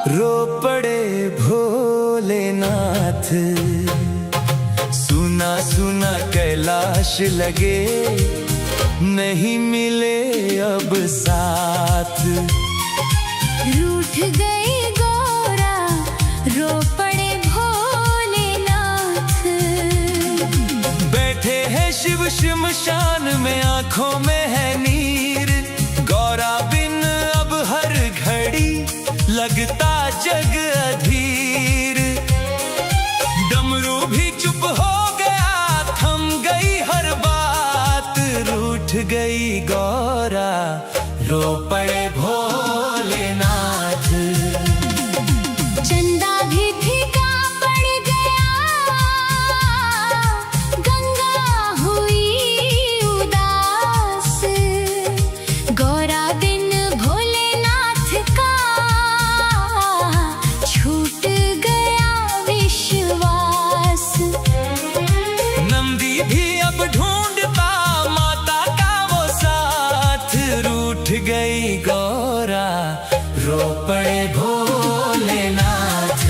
रो पड़े भोलेनाथ, सुना सुना कैलाश लगे, नहीं मिले अब साथ। रूठ गए गौरा, रो पड़े भोलेनाथ। बैठे हैं शिव श्मशान में, आंखों में है नीर, गौरा बिन अब हर घड़ी लगता जग अधीर। डमरू भी चुप हो गया, थम गई हर बात, रूठ गई गौरा, रो पड़े भोलेनाथ। चंदा भी फीका पड़ गया, गंगा हुई उदास, गौरा बिन भोलेनाथ का छूट गया विश्वास। नंदी भी अब ढूंढता माता का वो साथ, रूठ गई गौरा, रो पड़े भोलेनाथ।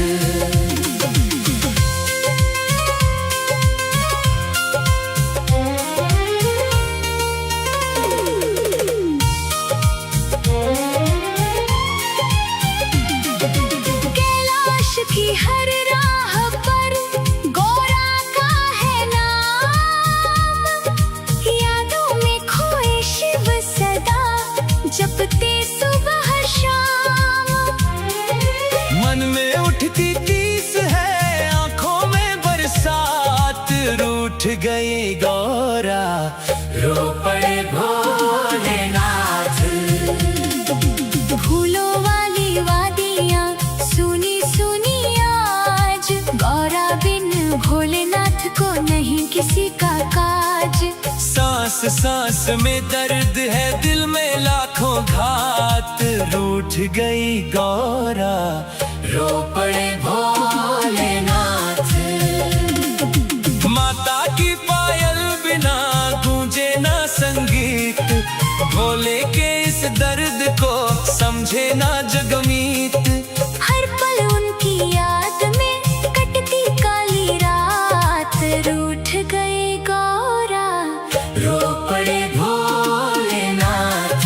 कैलाश की हर राह पर गौरा का है नाम, यादों में खोए शिव सदा जपते सुबह शाम। मन में उठती तीस है, आंखों में बरसात, रूठ गई गौरा, रो पड़े भोलेनाथ। फूलों वाली वादियाँ सुनी सुनी आज, गौरा बिन भोलेनाथ को नहीं किसी का काज। सांस सांस में दर्द है, दिल में लाखों घात, रूठ गई गौरा, रो पड़े भोलेनाथ। माता की पायल बिना गूंजे ना संगीत, भोले के इस दर्द को समझे ना जगमीत। हर पल उनकी याद में कटती काली रात, रूठ गए गौरा, रो पड़े भोलेनाथ।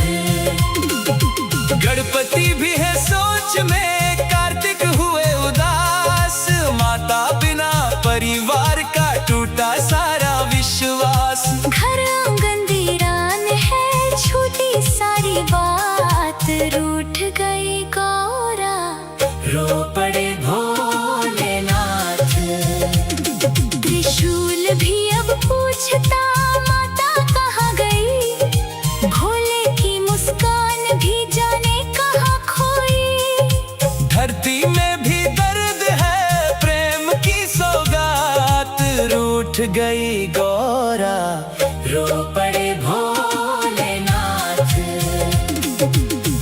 गणपति भी है सोच में, कार्तिक हुए उदास, माता बिना परिवार का टूटा सारा विश्वास। घर आंगन वीरान है, छूटी सारी बात, रूठ गई गौरा, रो पड़े भोलेनाथ। त्रिशूल भी अब पूछता माता कहाँ गई, भोले की मुस्कान भी जाने कहाँ खोई। धरती में भी दर्द है, प्रेम की सौगात, रूठ गई गौरा, रो पड़े भोलेनाथ।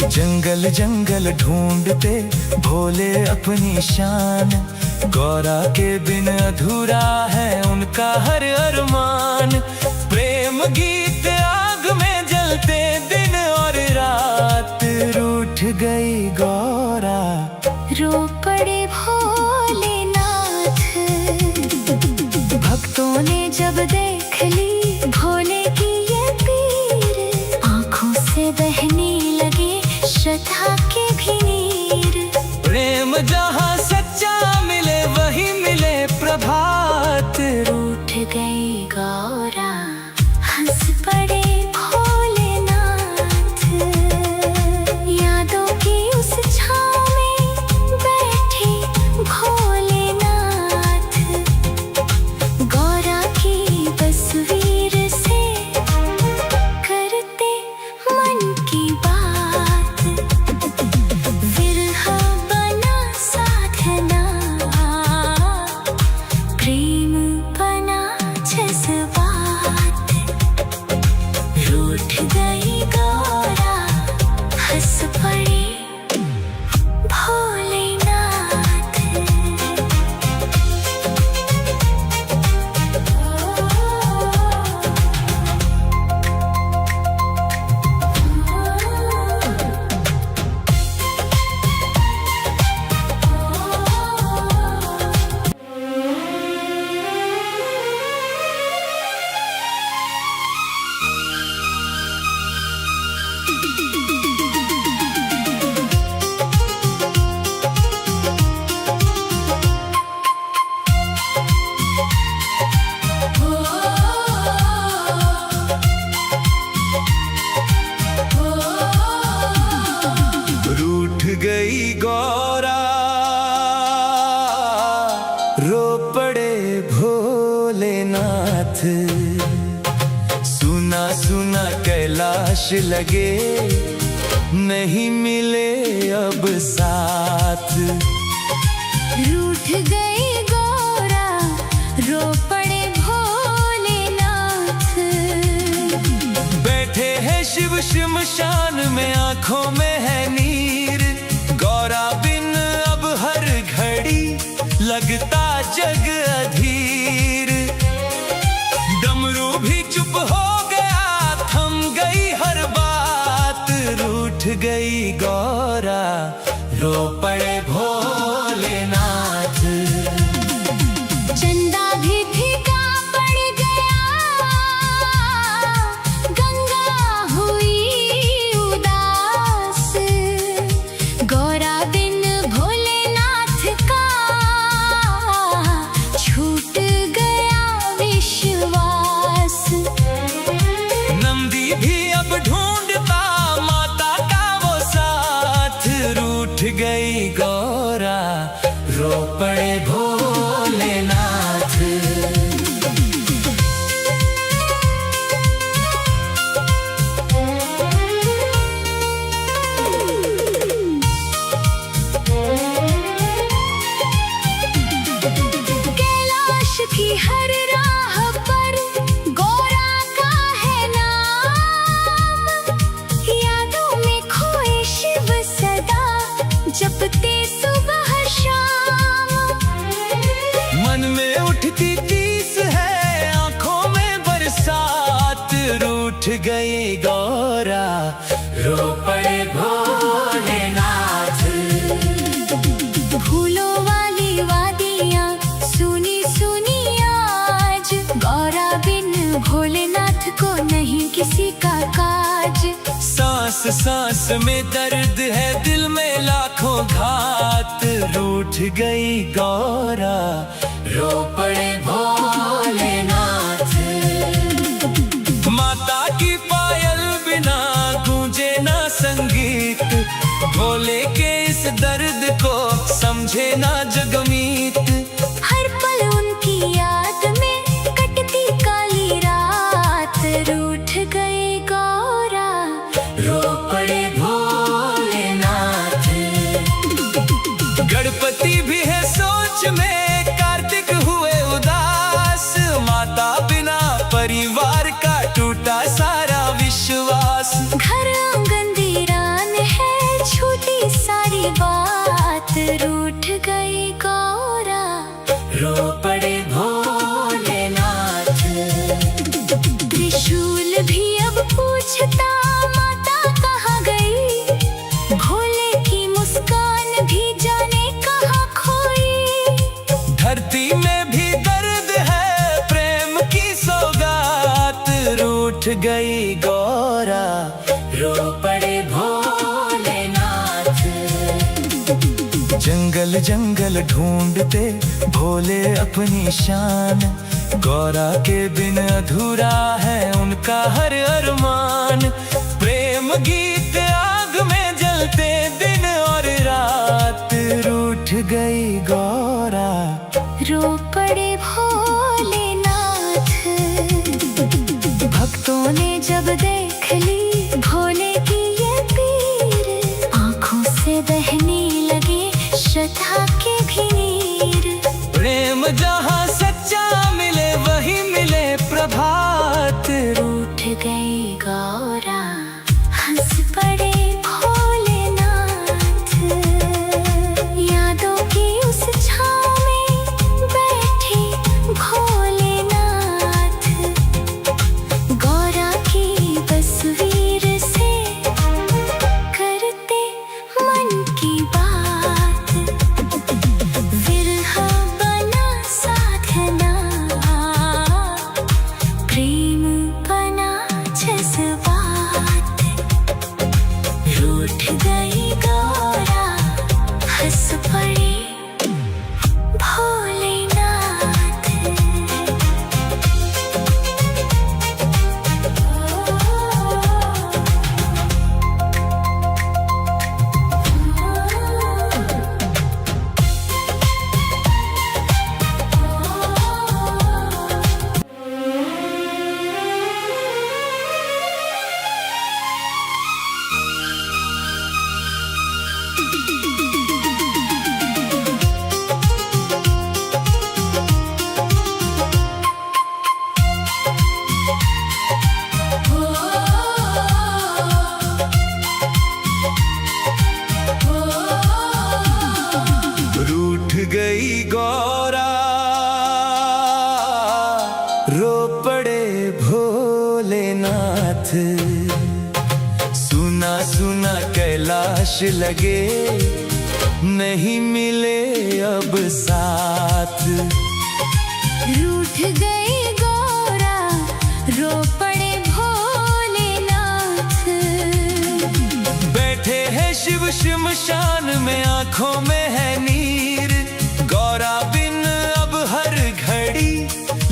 जंगल जंगल ढूंढते भोले अपनी शान, गौरा के बिन अधूरा है उनका हर अरमान। प्रेम गीत आग में जलते दिन और रात, रूठ गई गौरा, रो पड़े भोलेनाथ। भक्तों ने जब देख ली भोले की ये पीर, आंखों से बहने लगे श्रद्धा के भी नीर। प्रेम जहाँ सच्चा मिले वही मिले प्रभात, रूठ गई गौरा, हंस पड़े भोलेनाथ। यादों की उस छाँव में बैठे भोलेनाथ, गौरा की तस्वीर से करते मन की बात। विरह बना सा लगे नहीं मिले अब साथ। रूठ गई गौरा रो पड़े भोलेनाथ। बैठे हैं शिव शमशान में आंखों में है नीर, गौरा बिन अब हर घड़ी लगता जग अधीर। डमरू भी चुप हो गया, थम गई हर बात, रूठ गई गौरा रो पड़े भोलेनाथ। चंदा भी फीका पड़ गया, गंगा हुई उदास, गौरा बिन भोलेनाथ का छूट गया विश्वास। नंदी भी अब ढूंढता माता का वो साथ, रूठ गई गौरा रो पड़े भोलेनाथ। कैलाश की हर राह पर गौरा का है नाम, यादों में खोए शिव सदा जपते सुबह शाम। मन में उठती तीस है, आंखों में बरसात, रूठ गई गौरा रो पड़े भोलेनाथ। फूलों वाली वादियाँ सुनी सुनी आज, गौरा बिन भोलेनाथ को नहीं किसी का काज। सांस सांस में दर्द है, दिल में लाखों घात, रूठ गई गौरा रो पड़े भोलेनाथ। माता की पायल बिना गूंजे ना संगीत, भोले के इस दर्द को समझे ना जगमीत। हर पल उनकी याद में कटती काली रात, रूठ गई गौरा रो पड़े भोलेनाथ। गणपति भी है सोच में, कार्तिक हुए उदास, माता बिना परिवार का टूटा सारा विश्वास। घर आंगन वीरान है, छूटी सारी बात, रूठ गई गौरा रो पड़े भोलेनाथ। त्रिशूल भी अब पूछता माता कहाँ गई, भोले की मुस्कान भी जाने कहाँ खोई। धरती में भी दर्द है, प्रेम की सौगात, रूठ गई गौरा रो पड़े भोलेनाथ। जंगल जंगल ढूंढते भोले अपनी शान, गौरा के बिन अधूरा है उनका हर अरमान। प्रेम गीत आग में जलते दिन और रात, रूठ गई गौरा रो पड़े भोलेनाथ। भक्तों ने जब देख ली भोले की ये पीर, आंखों से बहने लगे श्रद्धा के भी नीर। प्रेम जहाँ सच्चा मिले वही मिले प्रभात, रूठ गई गौरा हंस पड़े भोलेनाथ। यादों की उस छाँव में बैठे भोलेनाथ, गौरा की तस्वीर से करते मन की बात। विरह बना साधना, प्रेम बना जज्बात, रूठ गई गौरा हंस पड़े भोलेनाथ। तलाश लगे, नहीं मिले अब साथ। रूठ गई गौरा, रो पड़े भोलेनाथ। बैठे हैं शिव शमशान में, आंखों में है नीर। गौरा बिन अब हर घड़ी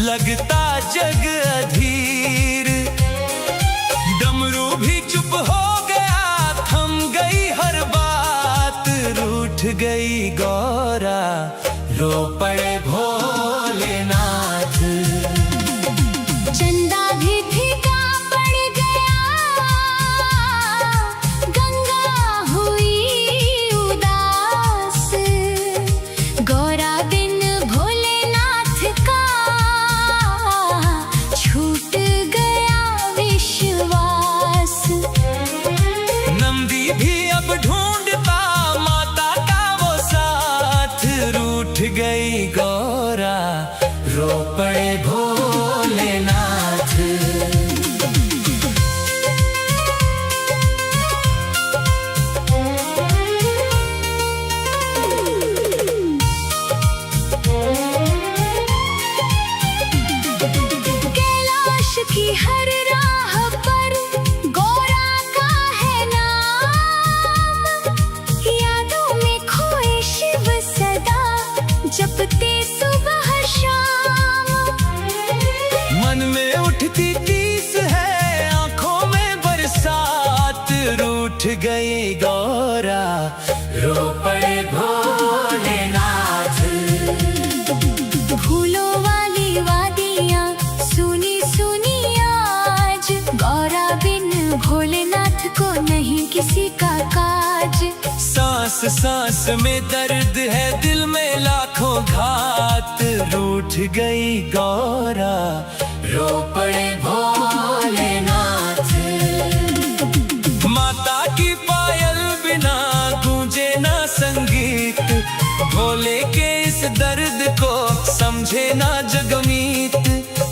लगता जग अधीर। डमरू भी चुप हो गया, थम गई हर बात। रूठ गई गौरा, रो पड़े भोलेनाथ। चंदा भी फीका पड़ गया, गंगा हुई उदास। गौरा बिन भोलेनाथ का छूट गया विश्वास। नंदी भी अब ढूंढता माता का वो साथ। रूठ गई गौरा, रो पड़े भोलेनाथ। कैलाश की हर राह पर गौरा का है नाम। यादों में खोए शिव सदा, जपते सुबह शाम। मन में उठती टीस है, आंखों में बरसात। रूठ गई गौरा, रो पड़े भोलेनाथ। फूलों वाली वादियाँ सुनी सुनी आज। गौरा बिन भोलेनाथ को नहीं किसी का काज। सांस सांस में दर्द है, दिल में लाखों घात। रूठ गई गौरा, रो पड़े भोलेनाथ। माता की पायल बिना गूंजे ना संगीत। भोले के इस दर्द को समझे ना जगमीत।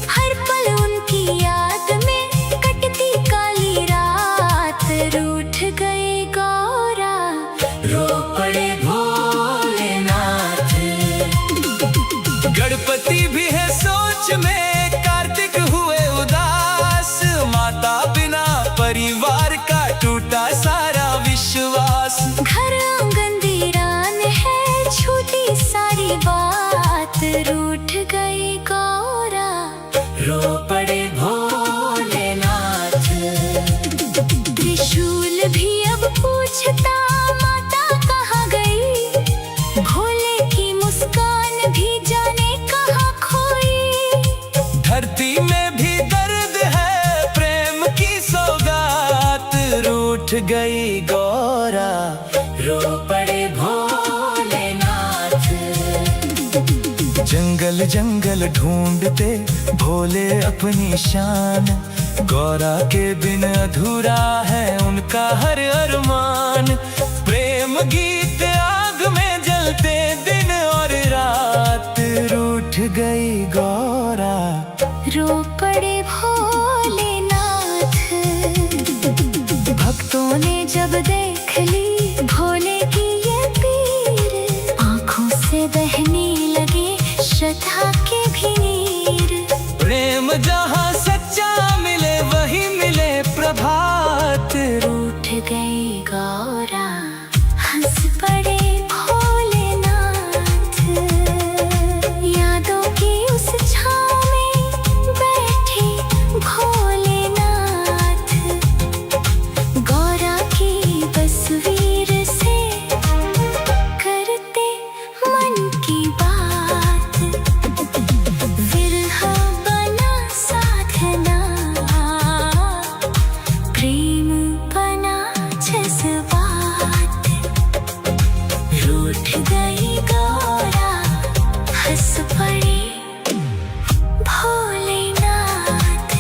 हर पल उनकी याद में कटती काली रात। रूठ गई गौरा, रो पड़े भोलेनाथ। गणपति भी है सोच में, कार्तिक हुए उदास। माता बिना परिवार का टूटा सारा विश्वास। घर आंगन वीरान है, छूटी सारी बात। रूठ गई गौरा, रो पड़े भोलेनाथ। त्रिशूल भी अब पूछता माता कहाँ गई। भोले की मुस्कान भी जाने कहाँ खोई। धरती में भी दर्द है, प्रेम की सौगात। रूठ गई गौरा, रो पड़े भोलेनाथ। जंगल जंगल ढूंढते भोले अपनी शान। गौरा के बिन अधूरा है उनका हर अरमान। प्रेम गीत आग में जलते दिन और रात। रूठ गई गौरा, रो पड़े भोलेनाथ। भक्तों ने जब देख ली भोले की ये पीर, आंखों से बहने लगे श्रद्धा के भी नीर। प्रेम जहाँ सच्चा मिले वही मिले प्रभात। रूठ गई गौरा, हंस पड़े भोलेनाथ। यादों की उस छाँव में बैठे भोलेनाथ। गौरा की तस्वीर से करते मन की बात। विरह बना साधना, प्रेम बना जज्बात। रूठ गई गौरा, हंस पड़े भोलेनाथ।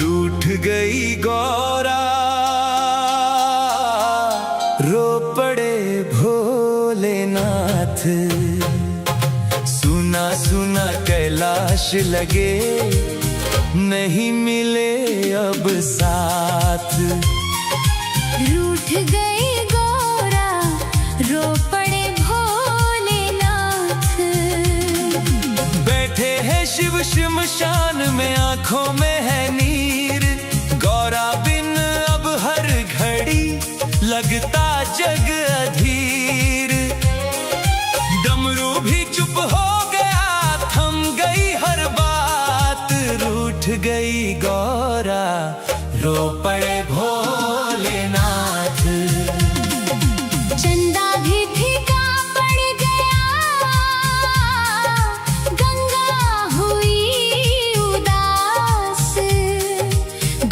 रूठ गई गौरा, रो पड़े भोलेनाथ। सुना सुना कैलाश लगे, नहीं मिले अब साथ। रूठ गई गौरा, रो पड़े भोलेनाथ। बैठे हैं शिव श्मशान में, आंखों में है नीर। गौरा बिन अब हर घड़ी लगता जग अधीर। डमरू भी चुप हो गया, थम गई हर बात। रूठ गई गौरा, रो पड़े भोलेनाथ। चंदा भी फीका पड़ गया, गंगा हुई उदास।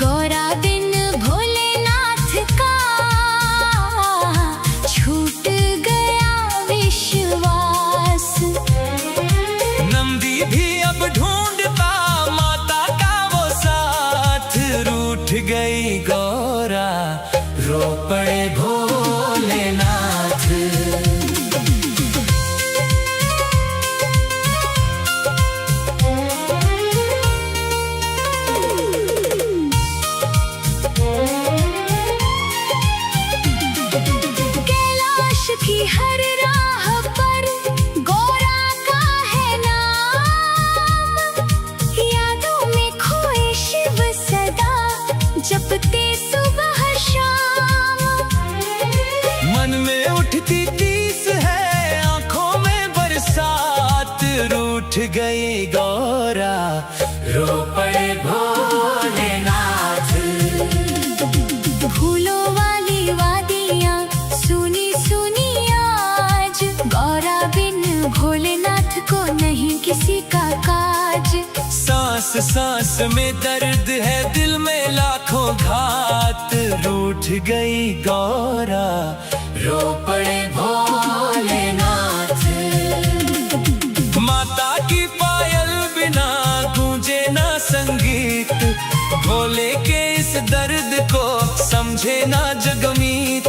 गौरा बिन भोलेनाथ का छूट गया विश्वास। नंदी भी अब ढूंढता माता का वो साथ। रूठ गई गौरा, रो पड़े भोलेनाथ। कैलाश की हर राह पर गौरा का है नाम। यादों में खोए शिव सदा, जपते सुबह शाम। मन में उठती टीस है, आंखों में बरसात। रूठ गई गौरा, रो पड़े भोलेनाथ। फूलों वाली वादियाँ सुनी सुनी आज। गौरा बिन भोलेनाथ को नहीं किसी का काज। सांस सांस में दर्द है, दिल में लाखों घात। रूठ गई गौरा, रो पड़े भोलेनाथ। माता की पायल बिना गूंजे ना संगीत। भोले के इस दर्द को समझे ना जगमीत।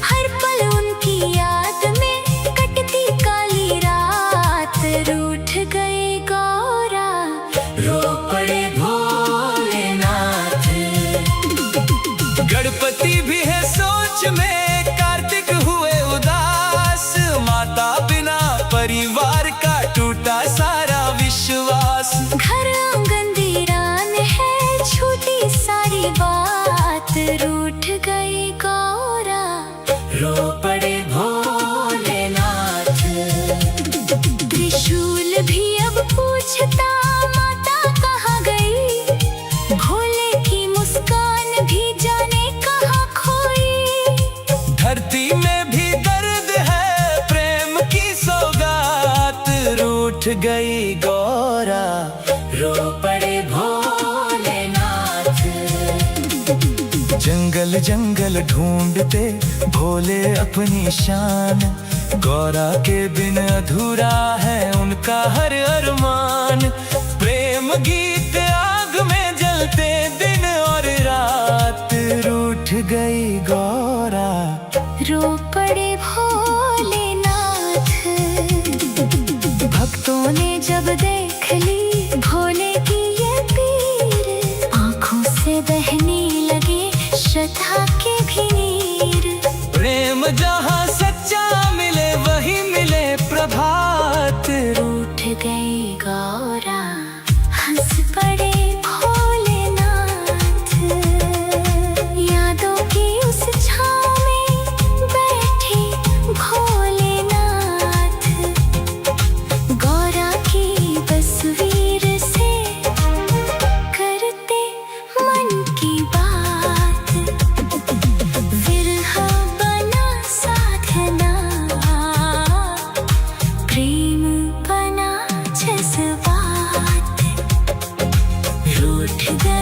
हर पल उनकी याद में कटती काली रात। रूठ गई गौरा, रो पड़े भोलेनाथ। गणपति भी है सोच में, कार्तिक हुए उदास। माता बिना परिवार का टूटा सारा विश्वास। घर आंगन वीरान है, छूटी सारी बात। रूठ गई गौरा, रो पड़े भोलेनाथ। त्रिशूल भी अब पूछता माता कहाँ गई। भोले की मुस्कान भी जाने कहाँ खोई। धरती में भी दर्द है, प्रेम की सौगात। रूठ गई गौरा, रो पड़े भोलेनाथ। जंगल जंगल ढूंढते भोले अपनी शान। गौरा के बिन अधूरा है उनका हर अरमान। प्रेम गीत आग में जलते दिन और रात। रूठ गई गौरा, रो पड़े भोलेनाथ। भक्तों ने जब देख ली भोले की ये पीर, आंखों से बहने लगे श्रद्धा के भी नीर। प्रेम जहाँ सच्चा मिले वही मिले प्रभात। रूठ गई गौरा, हंस पड़े भोलेनाथ। यादों की उस छाँव में बैठे भोलेनाथ। गौरा की बस हृदय